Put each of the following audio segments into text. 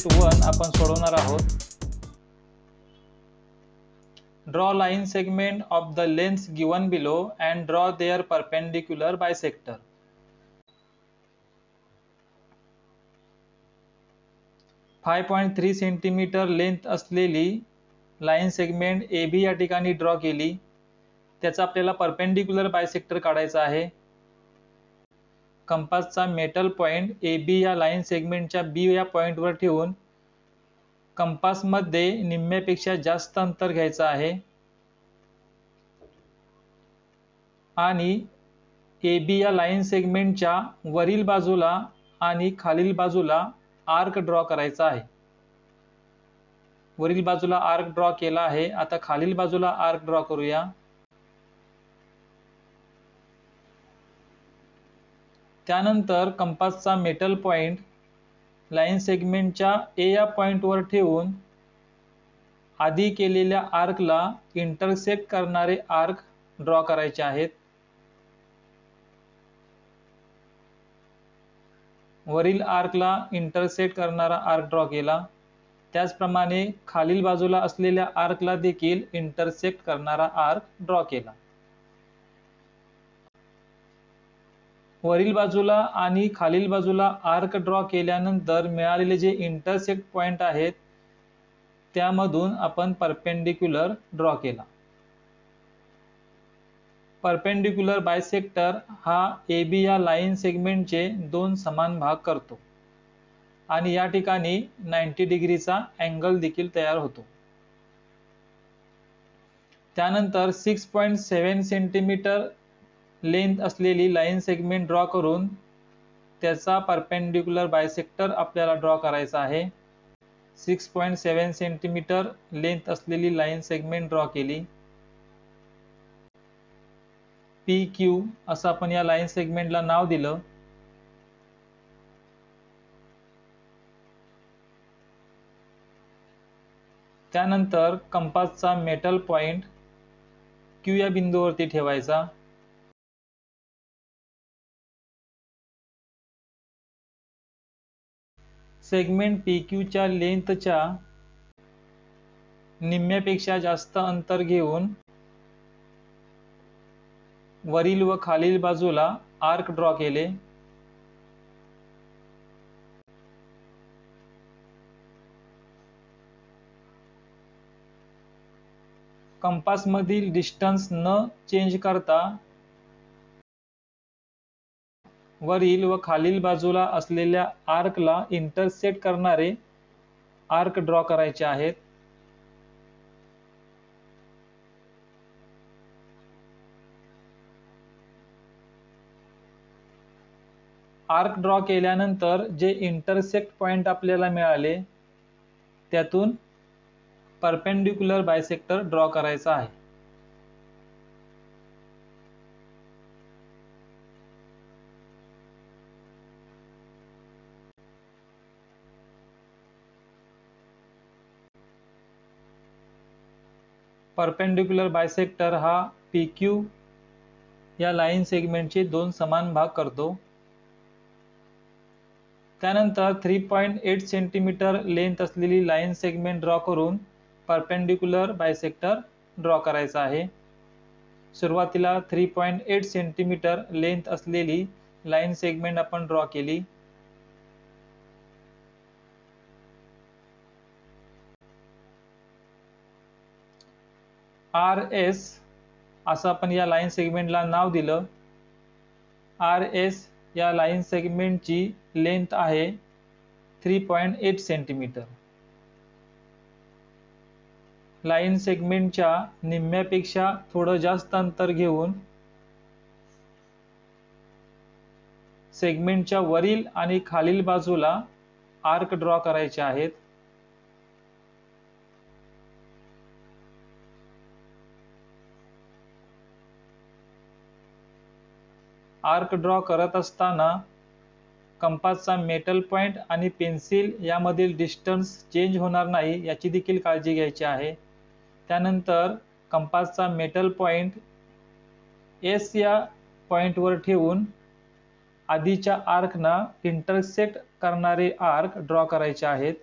Exercise 1 आपण सोडवणार आहोत। Draw line segment of the lengths given below and draw their perpendicular bisector। 5.3 centimetre length असलेली line segment AB या ठिकाणी draw केली। त्याचा आपल्याला परपेंडिक्युलर बायसेक्टर काढायचा आहे। कंपासचा मेटल पॉइंट AB या लाइन सेगमेंटच्या B या पॉइंटवर ठेवून कंपासमध्ये निम्म्यापेक्षा जास्त अंतर घ्यायचं आहे आणि AB या लाइन सेगमेंटच्या वरील बाजूला आणि खालील बाजूला आर्क ड्रॉ करायचा आहे। वरील बाजूला आर्क ड्रॉ केला आहे। आता खालील बाजूला आर्क ड्रॉ करूया। त्यानंतर कंपासचा मेटल पॉइंट लाइन सेगमेंटच्या A या पॉइंटवर ठेवून आधी केलेल्या आर्कला इंटरसेक्ट करणारे आर्क ड्रॉ करायचे आहेत। वरील आर्कला इंटरसेक्ट करणारा आर्क ड्रॉ केला। त्याचप्रमाणे खालील बाजूला असलेल्या आर्कला देखील इंटरसेक्ट करणारा आर्क ड्रॉ केला। वरील बाजूला आणि खालील बाजूला आर्क ड्रॉ केल्यानंतर मिळालेले जे इंटरसेक्ट पॉइंट आहेत त्यामधून आपण परपेंडिक्युलर ड्रॉ केला। परपेंडिक्युलर बायसेक्टर हा AB या लाइन सेगमेंटचे दोन समान भाग करतो आणि या ठिकाणी 90 डिग्रीचा अँगल देखील तयार होतो। त्यानंतर 6.7 सेंटीमीटर लेंथ असलेली लाइन सेगमेंट ड्रॉ करून त्याचा परपेंडिक्युलर बायसेक्टर आपल्याला ड्रॉ करायचा आहे। 6.7 सेंटीमीटर लेंथ असलेली लाइन सेगमेंट ड्रॉ केली। PQ असं आपण या लाइन सेगमेंटला नाव दिलं। त्यानंतर कंपासचा मेटल पॉइंट Q या बिंदूवरती ठेवायचा। सेगमेंट PQ च्या लेंथच्या निम्म्यापेक्षा जास्त अंतर घेऊन वरील व खालील बाजूला आर्क ड्रॉ केले। कंपास मधील डिस्टन्स न चेंज करता वरील व खालील बाजूला असलेल्या आर्कला इंटरसेक्ट करणारे आर्क ड्रॉ करायचे आहेत। आर्क ड्रॉ केल्यानंतर जे इंटरसेक्ट पॉइंट आपल्याला मिळाले त्यातून परपेंडिक्युलर बायसेक्टर ड्रॉ करायचा आहे। परपेंडिक्युलर बायसेक्टर हा PQ या लाइन सेगमेंटचे दोन समान भाग करतो। त्यानंतर 3.8 सेंटीमीटर लेंथ असलेली लाइन सेगमेंट ड्रॉ करून परपेंडिक्युलर बायसेक्टर ड्रॉ करायचा आहे। सुरुवातीला 3.8 सेंटीमीटर लेंथ असलेली लाइन सेगमेंट आपण ड्रॉ केली। RS असं आपण या लाइन सेगमेंटला नाव दिलं। RS या लाइन सेगमेंटची लेंथ आहे 3.8 सेंटीमीटर। लाइन सेगमेंटच्या निम्म्यापेक्षा थोडं जास्त अंतर घेऊन सेगमेंटच्या वरील आणि खालील बाजूला आर्क ड्रॉ करायचे आहेत। आर्क ड्रॉ करत असताना कंपासचा मेटल पॉइंट आणि पेन्सिल यामधील डिस्टन्स चेंज होणार नाही याची देखील काळजी घ्यायची आहे। त्यानंतर कंपासचा मेटल पॉइंट S या पॉइंटवर ठेवून आधीच्या आर्कना इंटरसेक्ट करणारे आर्क ड्रॉ करायचे आहेत।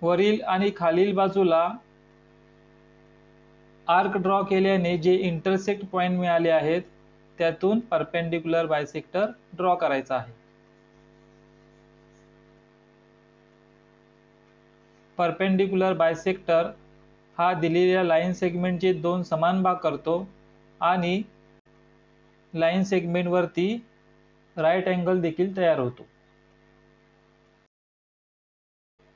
वरील आणि खालील बाजूला आर्क ड्रॉ केल्याने जे इंटरसेक्ट पॉइंट मिळाले आहेत त्यातून परपेंडिक्युलर बायसेक्टर ड्रॉ करायचा आहे. परपेंडिक्युलर बायसेक्टर हा दिलेल्या लाईन सेगमेंटचे दोन समान भाग करतो आणि लाईन सेगमेंट वरती राईट अँगल देखील तयार होतो.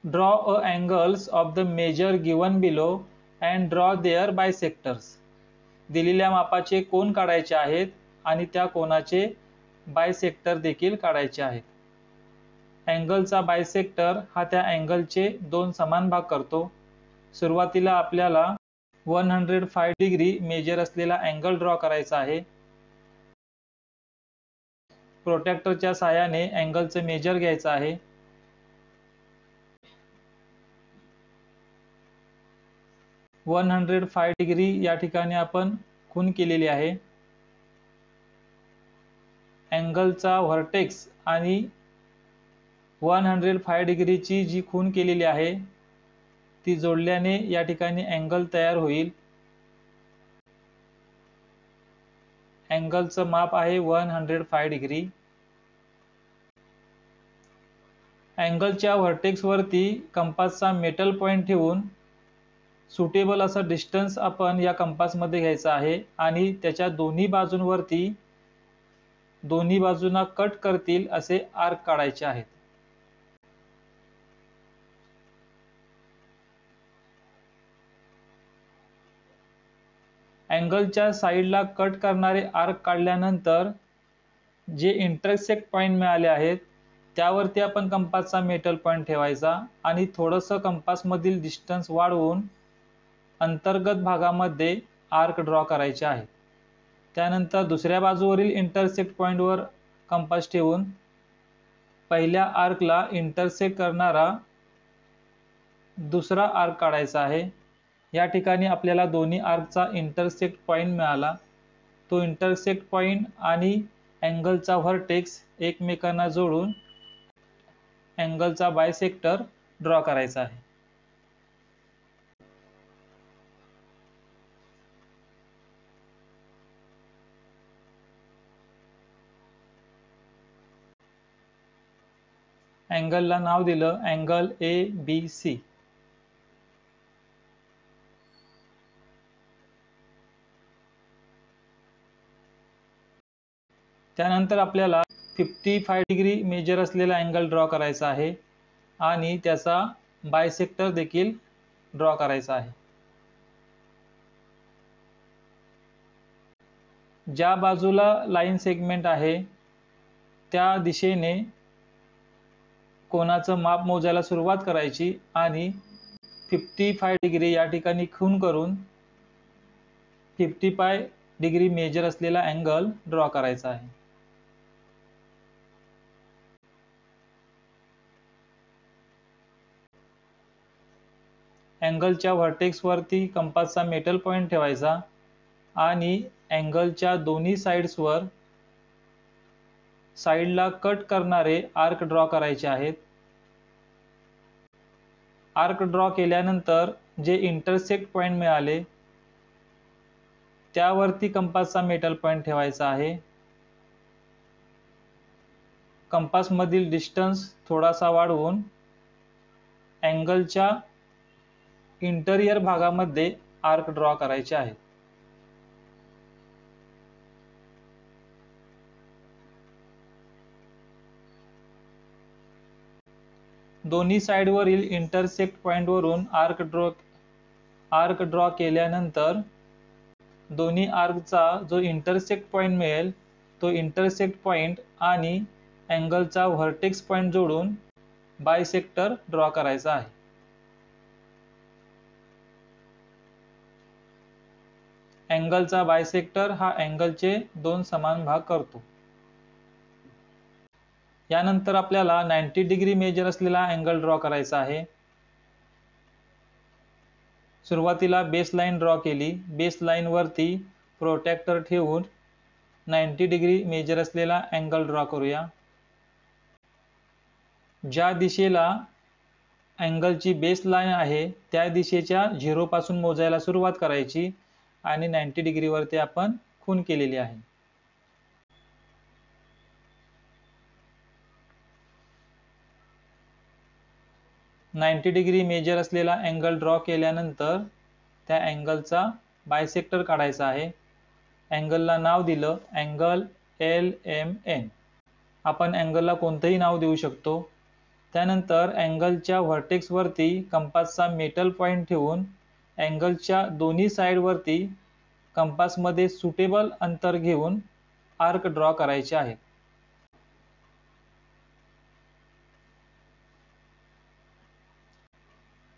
Draw a angles of the measure given below and draw their bisectors. दिलेल्या मापाचे कोन काढायचे आहेत आणि त्या कोनाचे बायसेक्टर देखील काढायचे आहेत. अँगलचा बायसेक्टर हा त्या अँगलचे दोन समान भाग करतो. सुरुवातीला आपल्याला 105 डिग्री मेजर असलेला अँगल ड्रॉ करायचा आहे. प्रोट्रॅक्टरच्या साहाय्याने अँगलचे मेजर घ्यायचं आहे. वन 105 डिग्री या ठिकाणी आपण खून केलेली आहे. अँगलचा व्हर्टेक्स आणि 105 डिग्रीची जी खून केलेली आहे ती जोडल्याने या ठिकाणी अँगल तयार होईल. अँगलचं माप आहे 105 डिग्री. अँगलच्या व्हर्टेक्स वरती कंपासचा मेटल पॉइंट ठेवून सुटेबल असा डिस्टन्स आपण या कंपास मध्ये घ्यायचा आहे आणि त्याच्या दोन्ही बाजूंवरती दोन्ही बाजूंना कट करतील असे आर्क काढायचे आहेत. अँगलच्या साईडला कट करणारे आर्क काढल्यानंतर जे इंटरसेक्ट पॉइंट मिळाले आहेत त्यावरती आपण कंपासचा मेटल पॉइंट ठेवायचा आणि थोडंसं कंपास मधील डिस्टन्स वाढवून अंतर्गत भागामध्ये आर्क ड्रॉ करायचे आहे. त्यानंतर दुसऱ्या बाजूवरील इंटरसेक्ट पॉइंटवर कंपास ठेवून पहिल्या आर्कला इंटरसेक्ट करणारा दुसरा आर्क काढायचा आहे. या ठिकाणी आपल्याला दोन्ही आर्कचा इंटरसेक्ट पॉइंट मिळाला. तो इंटरसेक्ट पॉइंट आणि अँगलचा व्हर्टेक्स एकमेकांना जोडून अँगलचा बायसेक्टर ड्रॉ करायचा आहे. अँगलला नाव दिलं अँगल ABC. त्यानंतर आपल्याला 55 डिग्री मेजर असलेला अँगल ड्रॉ करायचा आहे आणि त्याचा बायसेक्टर देखील ड्रॉ करायचा आहे. ज्या बाजूला लाईन सेगमेंट आहे त्या दिशेने कोनाचं माप मोजायला सुरुवात करायची आणि 55 डिग्री या ठिकाणी खून करून 55 डिग्री मेजर असलेला अँगल ड्रॉ करायचा आहे. अँगलच्या व्हर्टेक्स वरती कंपासचा मेटल पॉइंट ठेवायचा आणि अँगलच्या दोन्ही साइड्सवर साइडला कट करणारे आर्क ड्रॉ करायचे आहेत. आर्क ड्रॉ केल्यानंतर जे इंटरसेक्ट पॉइंट मिळाले त्यावरती कंपासचा मेटल पॉइंट ठेवायचा आहे. कंपास मधील डिस्टन्स थोडासा वाढवून अँगलच्या इंटेरियर भागामध्ये आर्क ड्रॉ करायचे आहेत. दोन्ही साइडवरील इंटरसेक्ट पॉइंटवरून आर्क ड्रॉ केल्यानंतर दोन्ही आर्कचा जो इंटरसेक्ट पॉइंट मिळेल तो इंटरसेक्ट पॉइंट आणि अँगलचा व्हर्टेक्स पॉइंट जोडून बायसेक्टर ड्रॉ करायचा आहे. अँगलचा बायसेक्टर हा अँगलचे दोन समान भाग करतो. यानंतर आपल्याला 90 डिग्री मेजर असलेला अँगल ड्रॉ करायचा आहे. सुरुवातीला बेस लाईन ड्रॉ केली. बेस लाईन वरती प्रोट्रॅक्टर ठेवून 90 डिग्री मेजर असलेला अँगल ड्रॉ करूया. ज्या दिशेला अँगलची बेस लाईन आहे त्या दिशेच्या 0 पासून मोजायला सुरुवात करायची आणि 90 डिग्रीवरती आपण खूण केलेली आहे. नाईंटी डिग्री मेजर असलेला अँगल ड्रॉ केल्यानंतर त्या अँगलचा बायसेक्टर काढायचा आहे. अँगलला नाव दिलं अँगल LMN. आपण अँगलला कोणतंही नाव देऊ शकतो. त्यानंतर अँगलच्या व्हर्टेक्सवरती कंपासचा मेटल पॉइंट ठेवून अँगलच्या दोन्ही साईडवरती कंपासमध्ये सुटेबल अंतर घेऊन आर्क ड्रॉ करायचे आहे.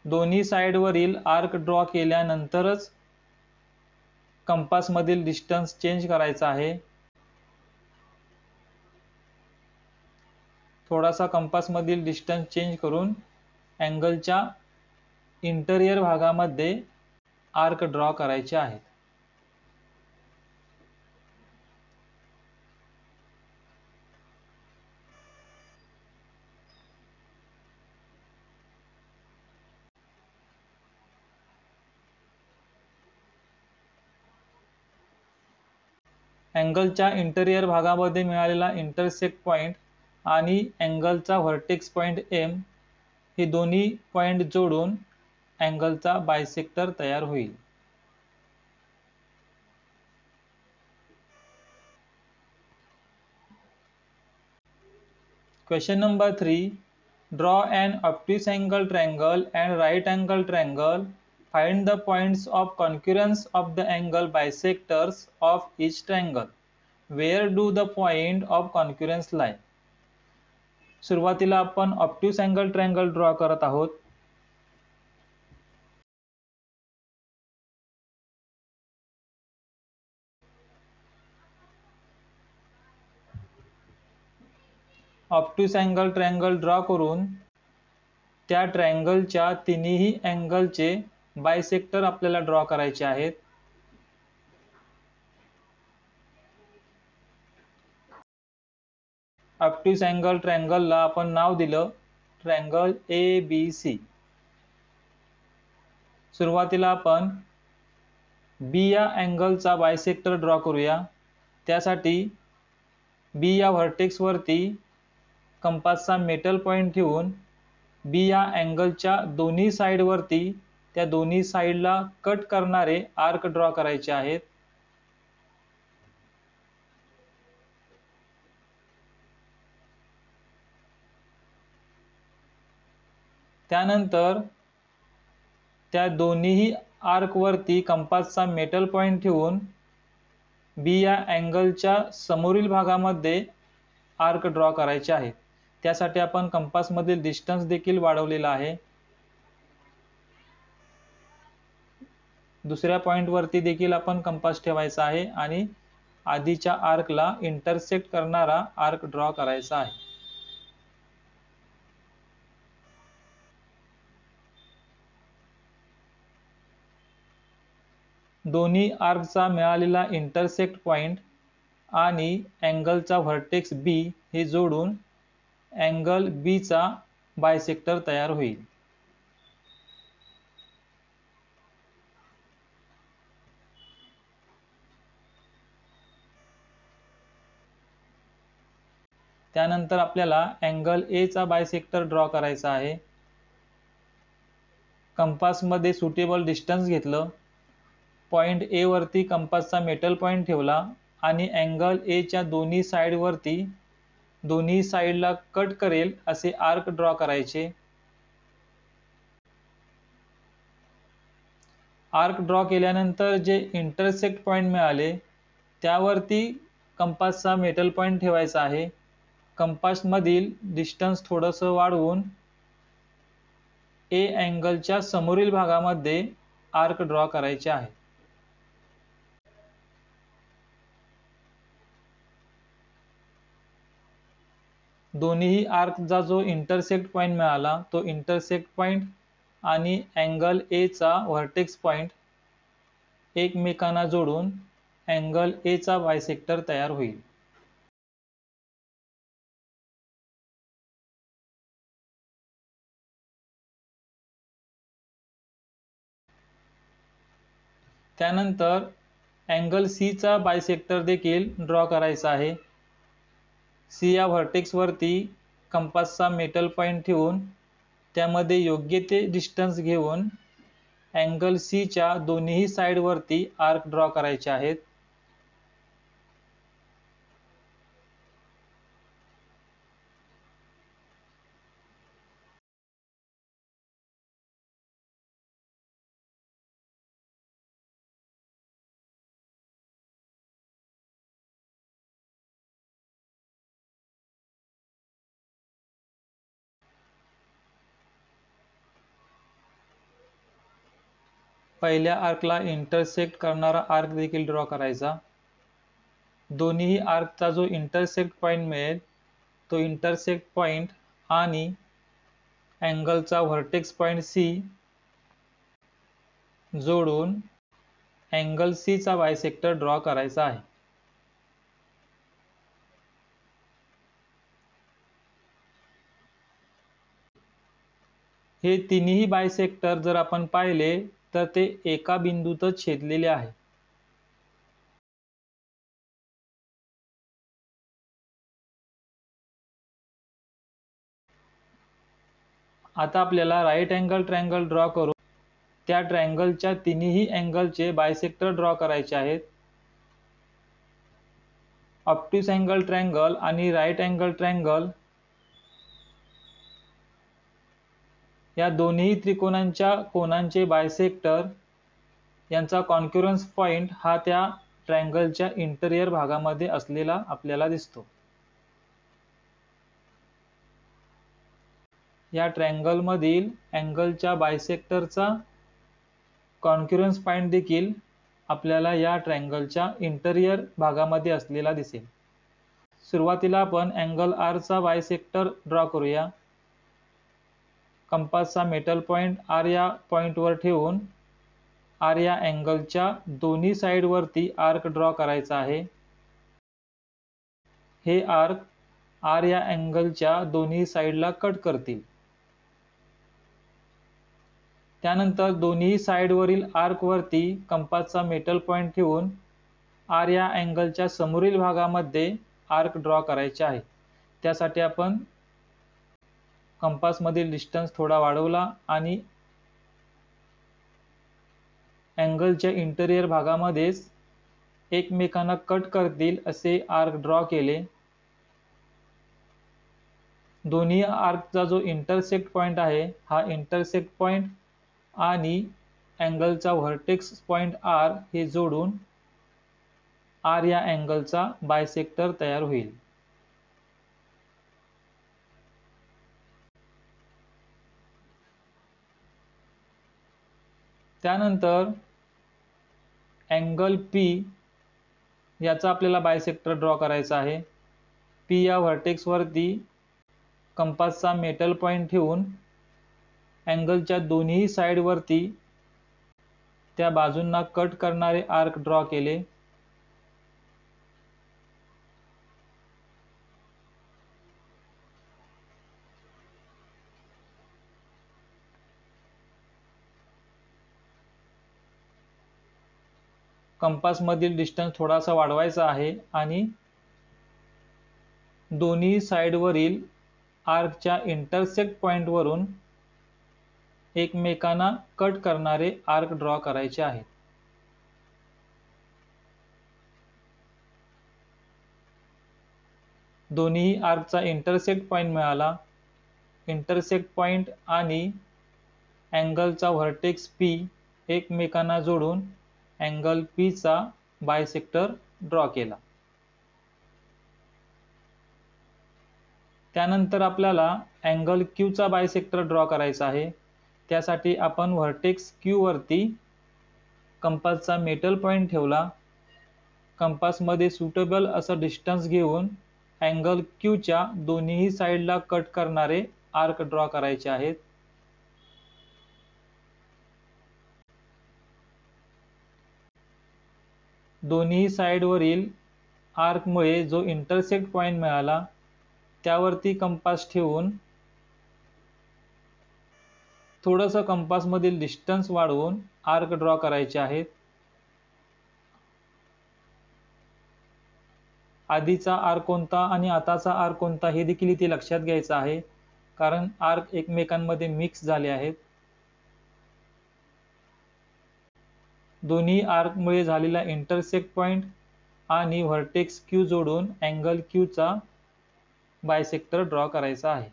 दोन्ही साईडवरील आर्क ड्रॉ केल्यानंतरच कंपासमधील डिस्टन्स चेंज करायचा आहे. थोडासा कंपासमधील डिस्टन्स चेंज करून अँगलच्या इंटेरियर भागामध्ये आर्क ड्रॉ करायचे आहेत. अँगलच्या इंटेरियर भागामध्ये मिळालेला इंटरसेक्ट पॉइंट आणि अँगलचा व्हर्टेक्स पॉइंट M हे दोन्ही पॉइंट जोडून अँगलचा बायसेक्टर तयार होईल. Question number 3. Draw an obtuse angle triangle and right angle triangle. Find the points of concurrence of the angle bisectors of each triangle. Where do the point of concurrence lie? सुरुवातीला आपण obtuse angle triangle draw करत आहोत. Obtuse angle triangle draw करून त्या ट्रायंगलच्या तिन्ही अँगलचे bisector आपल्याला draw करायचे आहेत. ऑब्ट्यूस अँगल ट्रायंगलला आपण नाव दिलं ट्रायंगल ABC. सुरुवातीला आपण B या अँगलचा बायसेक्टर ड्रॉ करूया. त्यासाठी B या व्हर्टेक्स वरती कंपासचा मेटल पॉइंट ठेवून B या अँगलच्या दोन्ही साइड वरती त्या दोन्ही साइडला कट करणारे आर्क ड्रॉ करायचे आहेत. त्यानंतर त्या दोन्ही आर्क वरती कंपासचा मेटल पॉइंट ठेवून B या अँगलच्या समोरील भागामध्ये आर्क ड्रॉ करायचे आहेत. त्यासाठी आपण कंपास मधील डिस्टन्स देखील वाढवलेला आहे. दुसऱ्या पॉइंट वरती देखील आपण कंपास ठेवायचा आहे आणि आधीच्या आर्कला इंटरसेक्ट करणारा आर्क ड्रॉ करायचा आहे. दोन्ही आर्कचा मिळालेला इंटरसेक्ट पॉइंट आणि अँगलचा व्हर्टेक्स B हे जोडून अँगल B चा बायसेक्टर तयार होईल. त्यानंतर आपल्याला अँगल A चा बायसेक्टर ड्रॉ करायचा आहे. कंपास मध्ये सुटेबल डिस्टन्स घेतलं. पॉइंट A वरती कंपासचा मेटल पॉइंट ठेवला आणि अँगल A च्या दोन्ही साइड वरती दोन्ही साइडला कट करेल असे आर्क ड्रॉ करायचे. आर्क ड्रॉ केल्यानंतर जे इंटरसेक्ट पॉइंट मिळाले त्यावरती कंपासचा मेटल पॉइंट ठेवायचा आहे. कंपास मधील डिस्टन्स थोडंसं वाढवून A अँगलच्या समोरील भागामध्ये आर्क ड्रॉ करायचे आहे. दोन्ही आर्कचा जो इंटरसेक्ट पॉइंट मिळाला तो इंटरसेक्ट पॉइंट आणि अँगल A चा व्हर्टेक्स पॉइंट एकमेकांना जोडून अँगल A चा बायसेक्टर तयार होईल. त्यानंतर अँगल सी चा बायसेक्टर देखील ड्रॉ करायचा आहे। सी या व्हर्टेक्स वरती कंपासचा मेटल पॉइंट ठेवून त्यामध्ये योग्य ते डिस्टन्स घेऊन अँगल सी च्या दोन्ही साइड वरती आर्क ड्रॉ करायचे आहेत। पहिल्या आर्कला इंटरसेक्ट करणारा आर्क देखील ड्रॉ करायचा। दोन्ही आर्कचा जो इंटरसेक्ट पॉइंट मिळेल तो इंटरसेक्ट पॉइंट आणि अँगलचा व्हर्टेक्स पॉइंट सी जोडून अँगल सी चा बायसेक्टर ड्रॉ करायचा आहे। हे तिन्ही बायसेक्टर जर आपण पाहिले तर ते एका बिंदूतच छेदलेले आहे। आता आपल्याला राईट अँगल ट्रायंगल ड्रॉ करून त्या ट्रायंगलच्या तिन्ही अँगलचे बायसेक्टर ड्रॉ करायचे आहेत। ऑब्ट्यूस अँगल ट्रायंगल आणि राईट अँगल ट्रायंगल या दोन्ही त्रिकोणांच्या कोनांचे बायसेक्टर यांचा कॉन्क्युरन्स पॉइंट हा त्या ट्रायंगलच्या इंटेरियर भागामध्ये असलेला आपल्याला दिसतो। या ट्रायंगल मधील अँगलच्या बायसेक्टरचा कॉन्क्युरन्स पॉइंट देखील आपल्याला या ट्रायंगलच्या इंटेरियर भागामध्ये असलेला दिसेल। सुरुवातीला आपण अँगल आर चा बायसेक्टर ड्रॉ करूया। कंपासचा मेटल पॉइंट आर या पॉइंटवर ठेवून आर या अँगलच्या दोन्ही साइड वरती आर्क ड्रॉ करायचा आहे। हे आर्क आर या अँगलच्या दोन्ही साइडला कट करतील। त्यानंतर दोन्ही साइडवरील आर्क वरती कंपासचा मेटल पॉइंट ठेवून आर या अँगलच्या समोरील भागामध्ये आर्क ड्रॉ करायचे आहे। त्यासाठी आपण कंपास मधील डिस्टन्स थोडा वाढवला आणि अँगलच्या इंटेरियर भागामध्येच एकमेकांना कट करतील असे आर्क ड्रॉ केले। दोन्ही आर्कचा जो इंटरसेक्ट पॉइंट आहे हा इंटरसेक्ट पॉइंट आणि अँगलचा व्हर्टेक्स पॉइंट आर हे जोडून आर या अँगलचा बायसेक्टर तयार होईल। त्यानंतर अँगल पी याचा आपल्याला बायसेक्टर ड्रॉ करायचा आहे। पी या व्हर्टेक्स वरती कंपासचा मेटल पॉइंट ठेवून अँगलच्या दोन्ही साइड वरती त्या बाजूंना कट करणारे आर्क ड्रॉ केले। कंपास मधील डिस्टन्स थोडासा वाढवायचा आहे आणि दोन्ही साइडवरील आर्कच्या इंटरसेक्ट पॉइंट वरून एकमेकांना कट करणारे आर्क ड्रॉ करायचे आहेत। दोन्ही आर्कचा इंटरसेक्ट पॉइंट मिळाला। इंटरसेक्ट पॉइंट आणि अँगलचा व्हर्टेक्स पी एकमेकांना जोडून अँगल पी चा बायसेक्टर ड्रॉ केला। त्यानंतर आपल्याला अँगल क्यू चा बायसेक्टर ड्रॉ करायचा आहे। त्यासाठी आपण व्हर्टेक्स क्यू वरती कंपासचा मेटल पॉइंट ठेवला। कंपास मध्ये सुटेबल असं डिस्टन्स घेऊन अँगल क्यू च्या दोन्ही साइडला कट करणारे आर्क ड्रॉ करायचे आहेत। दोन्ही साइडवरील आर्कमुळे जो इंटरसेक्ट पॉइंट मिळाला त्यावरती कंपास ठेवून थोडंसं कंपास मधील डिस्टन्स वाढवून आर्क ड्रॉ करायचे आहेत। आधीचा आर्क कोणता आणि आताचा आर्क कोणता हे देखील इथे लक्षात घ्यायचं आहे, कारण आर्क एकमेकांमध्ये मिक्स झाले आहेत. दोन्ही आर्कमुळे झालेला इंटरसेक्ट पॉइंट आणि व्हर्टेक्स Q जोडून अँगल Q चा बायसेक्टर ड्रॉ करायचा आहे.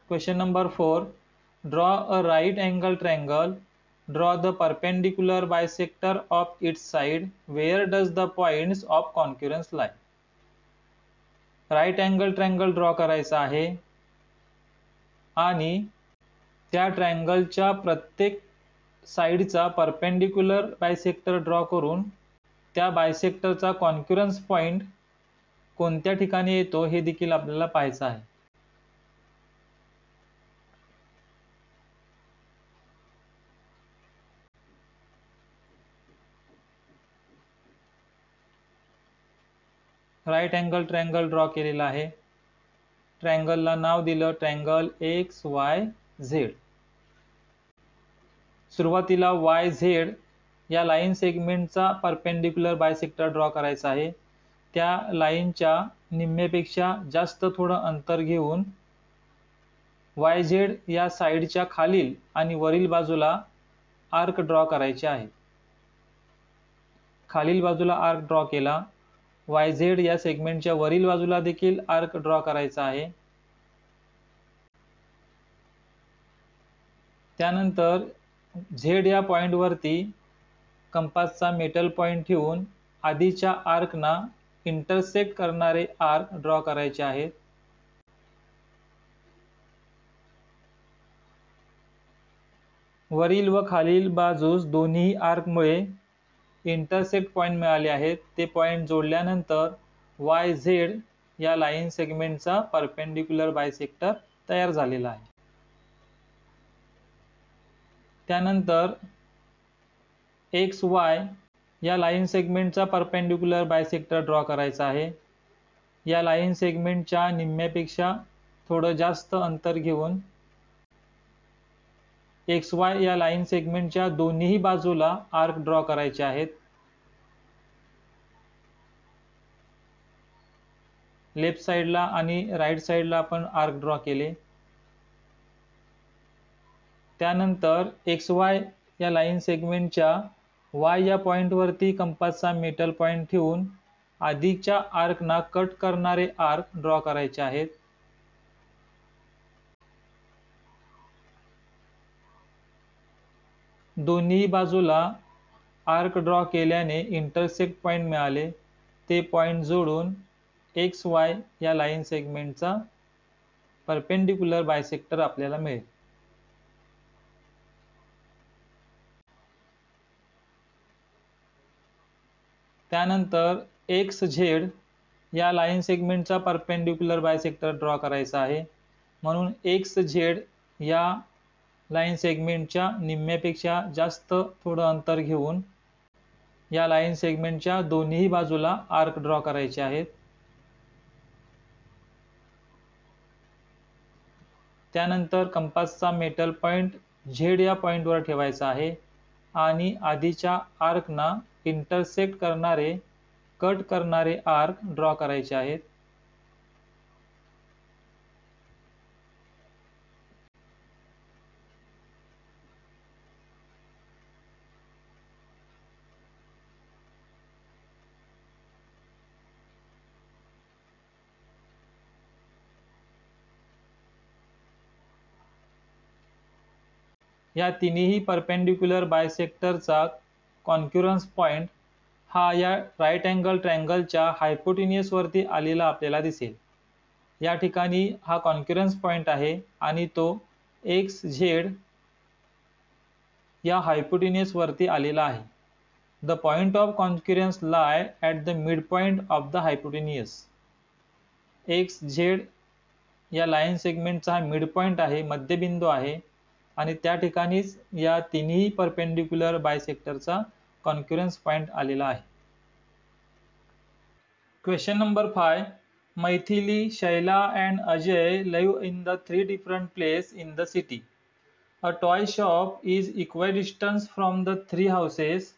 Question number 4. Draw a right angle triangle. Draw the perpendicular bisector of its side. Where does the points of concurrence lie? Right angle triangle draw करायचा आहे आणि त्या ट्रायंगलच्या प्रत्येक साइडचा perpendicular bisector draw करून त्या बायसेक्टरचा कॉन्क्युरन्स पॉइंट कोणत्या ठिकाणी येतो हे देखील आपल्याला पाहायचं आहे. राईट अँगल ट्रायंगल ड्रॉ केलेला आहे. ट्रायंगलला नाव दिलं ट्रायंगल XYZ. सुरुवातीला YZ या लाईन सेगमेंटचा परपेंडिक्युलर बायसेक्टर ड्रॉ करायचा आहे. त्या लाईनच्या निम्म्यापेक्षा जास्त थोडं अंतर घेऊन YZ या साइडच्या खालील आणि वरील बाजूला आर्क ड्रॉ करायचे आहे. खालील बाजूला आर्क ड्रॉ केला. YZ या सेगमेंटच्या वरील बाजूला देखील आर्क ड्रॉ करायचा आहे. त्यानंतर Z या पॉइंट वरती कंपासचा मेटल पॉइंट ठेवून आधीच्या आर्कना इंटरसेक्ट करणारे आर्क ड्रॉ करायचे आहेत. वरील व खालील बाजूस दोन्ही आर्कमुळे इंटरसेक्ट पॉइंट मिळाले आहेत. ते पॉइंट जोडल्यानंतर YZ या लाईन सेगमेंटचा परपेंडिक्युलर बायसेक्टर तयार झालेला आहे. त्यानंतर XY या लाईन सेगमेंटचा परपेंडिक्युलर बायसेक्टर ड्रॉ करायचा आहे. या लाईन सेगमेंटच्या निम्म्यापेक्षा थोडं जास्त अंतर घेऊन XY या लाईन सेगमेंटच्या दोन्ही बाजूला आर्क ड्रॉ करायचे आहेत. लेफ्ट साइडला आणि राईट साइडला आपण आर्क ड्रॉ केले. त्यानंतर XY या लाईन सेगमेंटच्या Y या पॉइंट वरती कंपासचा मेटल पॉइंट ठेवून आधीच्या आर्कना कट करणारे आर्क ड्रॉ करायचे आहेत. दोन्ही बाजूला आर्क ड्रॉ केल्याने इंटरसेक्ट पॉइंट मिळाले. ते पॉइंट जोडून XY या लाईन सेगमेंटचा परपेंडिक्युलर बायसेक्टर आपल्याला मिळेल. त्यानंतर XZ या लाईन सेगमेंटचा परपेंडिक्युलर बायसेक्टर ड्रॉ करायचा आहे. म्हणून XZ या लाईन सेगमेंटच्या निम्म्यापेक्षा जास्त थोडं अंतर घेऊन या लाईन सेगमेंटच्या दोन्ही बाजूला आर्क ड्रॉ करायचे आहेत. त्यानंतर कंपासचा मेटल पॉइंट Z या पॉइंटवर ठेवायचा आहे आणि आधीच्या आर्कना इंटरसेक्ट करणारे कट करणारे आर्क ड्रॉ करायचे आहेत. या तिन्ही परपेंडिक्युलर बायसेक्टरचा कॉन्क्युरन्स पॉइंट हा या राईट अँगल ट्रायंगलच्या हायपोटेन्युस वरती आलेला आपल्याला दिसेल. या ठिकाणी हा कॉन्क्युरन्स पॉइंट आहे आणि तो XZ या हायपोटेन्युस वरती आलेला आहे. The point of concurrence lie at the mid point of the hypotenuse. XZ या लाईन सेगमेंटचा हा मिड पॉइंट आहे, मध्यबिंदू आहे आणि त्या ठिकाणीच या तिन्ही परपेंडिक्युलर बायसेक्टरचा कॉन्क्युरन्स पॉइंट आलेला आहे. Question number 5. Maithili, Shaila and Ajay live in the three different places in the city. A toy shop is equidistant from the three houses.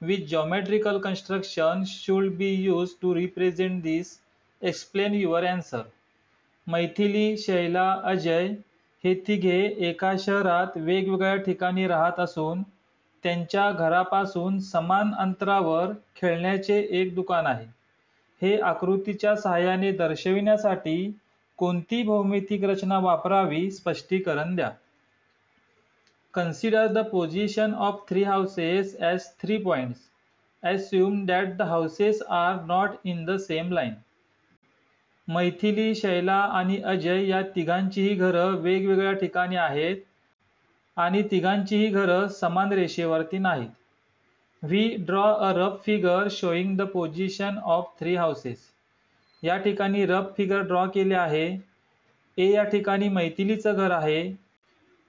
Which geometrical construction should be used to represent this? Explain your answer. Maithili, Shaila, Ajay हे तिघे एका शहरात वेगवेगळ्या ठिकाणी राहत असून त्यांच्या घरापासून समान अंतरावर खेळण्याचे एक दुकान आहे. हे आकृतीच्या सहाय्याने दर्शविण्यासाठी कोणती भौमितिक रचना वापरावी? स्पष्टीकरण द्या. Consider the position of three houses as 3 points. Assume that the houses are not in the same line. Maithili, Shaila आणि अजय या तिघांचीही घरं वेगवेगळ्या ठिकाणी आहेत आणि तिघांचीही घरं समान रेषेवरती नाहीत. We draw a rough figure showing the position of three houses. या ठिकाणी रफ फिगर ड्रॉ केले आहे. ए या ठिकाणी मैथिलीचं घर आहे,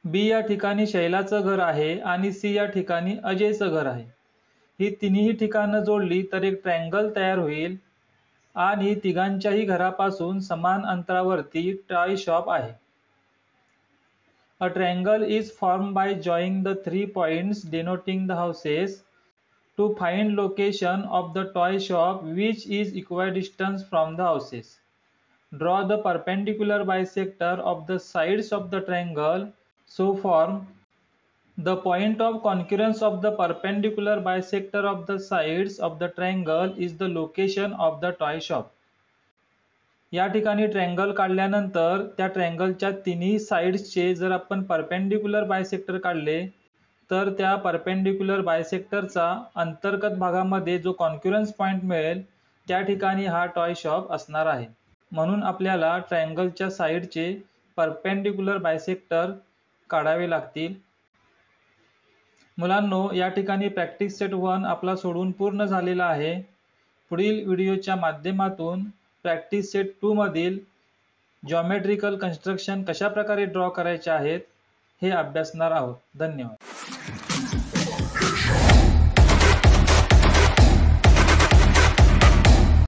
बी या ठिकाणी शैलाचं घर आहे आणि सी या ठिकाणी अजयचं घर आहे. ही तिन्ही ठिकाणं जोडली तर एक ट्रँगल तयार होईल आणि तिघांच्याही घरापासून समान अंतरावरती टॉय शॉप आहे. A triangle is formed by joining the 3 points denoting the houses to find location of the toy shop which is equidistant from the houses. Draw the perpendicular bisector of the sides of the triangle. So form the point of concurrence of the perpendicular bisector of the sides of the triangle is the location of the toy shop. या ठिकाणी triangle काढल्यानंतर त्या ट्रँगलच्या तिन्ही साइड्सचे जर आपण perpendicular bisector काढले तर त्या परपेंडिक्युलर बायसेक्टरचा अंतर्गत भागामध्ये जो कॉन्क्युरन्स पॉइंट मिळेल त्या ठिकाणी हा टॉय शॉप असणार आहे. म्हणून आपल्याला ट्रँगलच्या साइडचे परपेंडिक्युलर बायसेक्टर काढावे लागतील. मुलांनो, या ठिकाणी प्रॅक्टिस सेट 1 आपला सोडून पूर्ण झालेला आहे. पुढील व्हिडिओच्या माध्यमातून प्रॅक्टिस सेट 2 मधील जॉमेट्रिकल कन्स्ट्रक्शन कशा प्रकारे ड्रॉ करायचे आहेत हे अभ्यासणार आहोत. धन्यवाद.